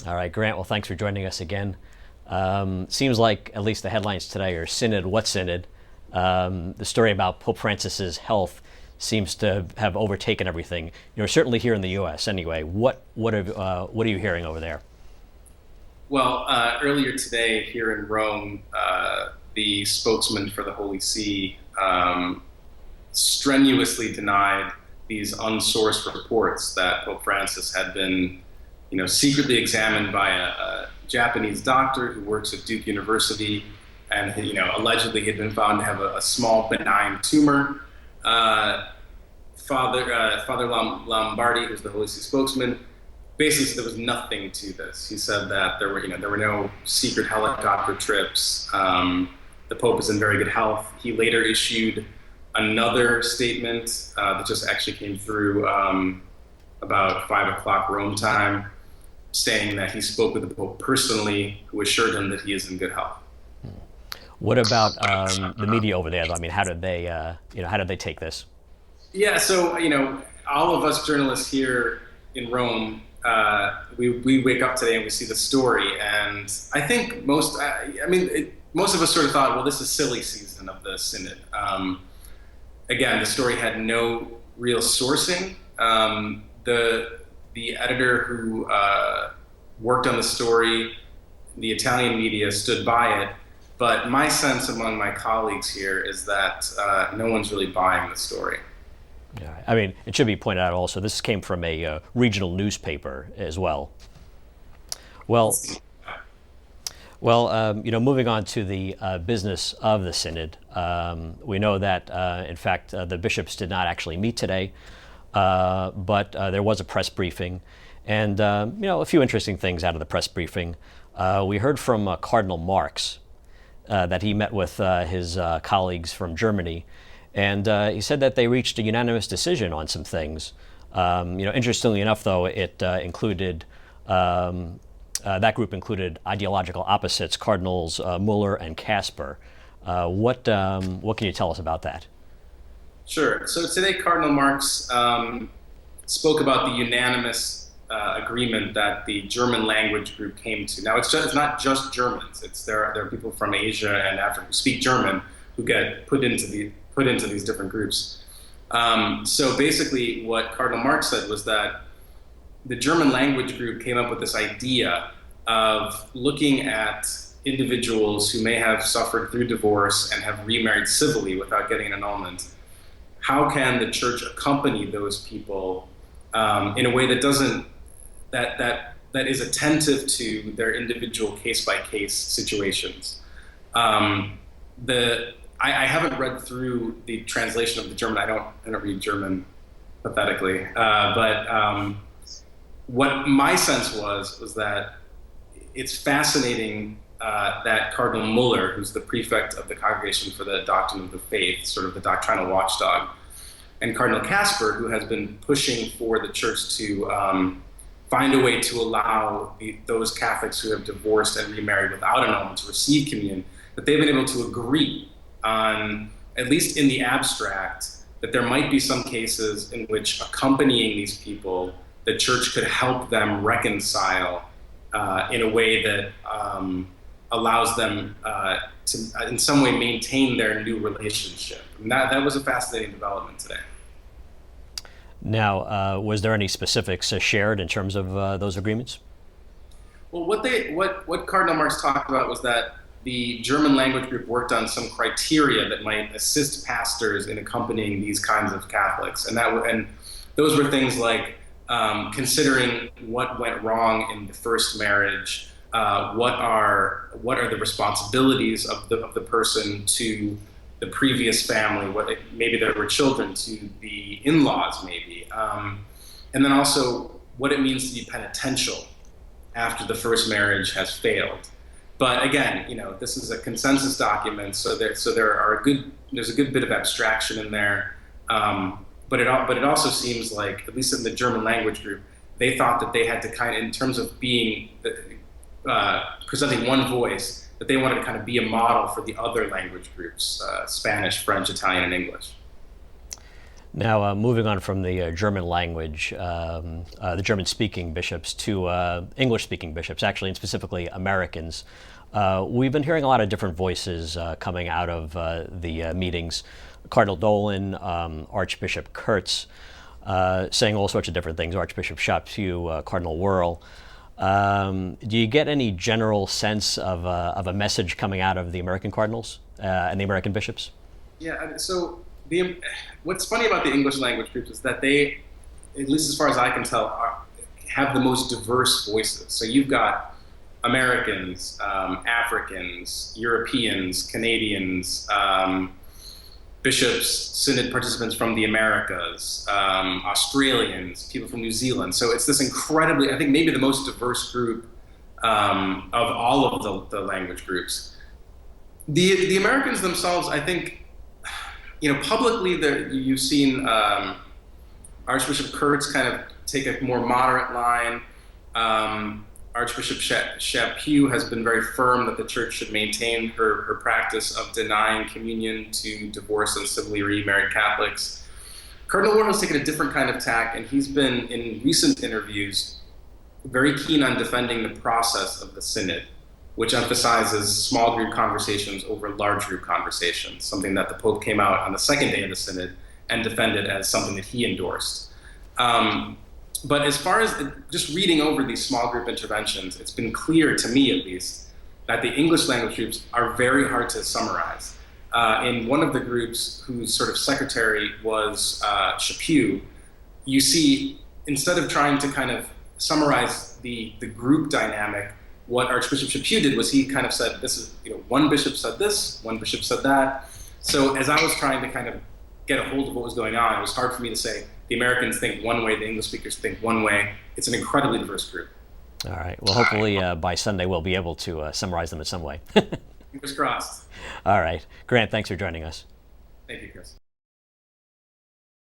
All right, Grant. Well, thanks for joining us again. Seems like at least the headlines today are Synod, what Synod? The story about Pope Francis's health seems to have overtaken everything. Certainly here in the U.S. Anyway, what are you hearing over there? Well, earlier today here in Rome, the spokesman for the Holy See strenuously denied these unsourced reports that Pope Francis had been, secretly examined by a Japanese doctor who works at Duke University, and allegedly had been found to have a small benign tumor. Father Lombardi, who's the Holy See spokesman, basically said there was nothing to this. He said that there were no secret helicopter trips. The Pope is in very good health. He later issued another statement that just actually came through about 5 o'clock Rome time, saying that he spoke with the Pope personally, who assured him that he is in good health. What about the media over there? I mean, how did they take this? Yeah, so all of us journalists here in Rome, we wake up today and we see the story, and I think most of us sort of thought, well, this is silly season of the synod. Again, the story had no real sourcing. The editor who worked on the story, the Italian media stood by it, but my sense among my colleagues here is that no one's really buying the story. Yeah, I mean, it should be pointed out also, this came from a regional newspaper as well. Well, moving on to the business of the synod, we know that, in fact, the bishops did not actually meet today, but there was a press briefing, and a few interesting things out of the press briefing. We heard from Cardinal Marx that he met with his colleagues from Germany, and he said that they reached a unanimous decision on some things. Interestingly enough, though, it included that group included ideological opposites, Cardinals Muller and Casper. What can you tell us about that? Sure. So today, Cardinal Marx spoke about the unanimous agreement that the German language group came to. Now, it's not just Germans. There are people from Asia and Africa who speak German who get put into these different groups. So basically, what Cardinal Marx said was that the German language group came up with this idea of looking at individuals who may have suffered through divorce and have remarried civilly without getting an annulment. How can the church accompany those people in a way that doesn't that is attentive to their individual case-by-case situations? I haven't read through the translation of the German. I don't read German, pathetically, but what my sense was that it's fascinating that Cardinal Muller, who's the prefect of the Congregation for the Doctrine of the Faith, sort of the doctrinal watchdog, and Cardinal Casper, who has been pushing for the church to find a way to allow those Catholics who have divorced and remarried without annulment to receive communion, that they've been able to agree on, at least in the abstract, that there might be some cases in which accompanying these people, the church could help them reconcile in a way that allows them to, in some way, maintain their new relationship. And that was a fascinating development today. Now, was there any specifics shared in terms of those agreements? Well, what Cardinal Marx talked about was that the German language group worked on some criteria that might assist pastors in accompanying these kinds of Catholics, and those were things like considering what went wrong in the first marriage, what are the responsibilities of the person to the previous family, maybe there were children, to the in-laws maybe, and then also what it means to be penitential after the first marriage has failed. But again, this is a consensus document, so there's a good bit of abstraction in there. But it also seems like, at least in the German language group, they thought that they had to kind of, in terms of being presenting one voice, that they wanted to kind of be a model for the other language groups, Spanish, French, Italian, and English. Now, moving on from the German language, the German-speaking bishops to English-speaking bishops, actually, and specifically Americans. We've been hearing a lot of different voices coming out of the meetings. Cardinal Dolan, Archbishop Kurtz, saying all sorts of different things, Archbishop Chaput, Cardinal Wuerl. Do you get any general sense of a message coming out of the American cardinals and the American bishops? Yeah, so what's funny about the English language groups is that they, at least as far as I can tell, have the most diverse voices. So you've got Americans, Africans, Europeans, Canadians, bishops, synod participants from the Americas, Australians, people from New Zealand. So it's this incredibly, I think maybe the most diverse group of all of the language groups. The Americans themselves, I think, publicly you've seen Archbishop Kurtz kind of take a more moderate line. Archbishop Chaput has been very firm that the church should maintain her practice of denying communion to divorced and civilly remarried Catholics. Cardinal Wuerl has taken a different kind of tack, and he's been, in recent interviews, very keen on defending the process of the synod, which emphasizes small group conversations over large group conversations, something that the Pope came out on the second day of the synod and defended as something that he endorsed. But as far as just reading over these small group interventions, it's been clear to me, at least, that the English language groups are very hard to summarize. In one of the groups, whose sort of secretary was Chaput, you see, instead of trying to kind of summarize the group dynamic, what Archbishop Chaput did was he kind of said, this is, one bishop said this, one bishop said that. So as I was trying to kind of get a hold of what was going on, it was hard for me to say, the Americans think one way, the English speakers think one way. It's an incredibly diverse group. All right. Well, hopefully by Sunday we'll be able to summarize them in some way. Fingers crossed. All right. Grant, thanks for joining us. Thank you, Chris.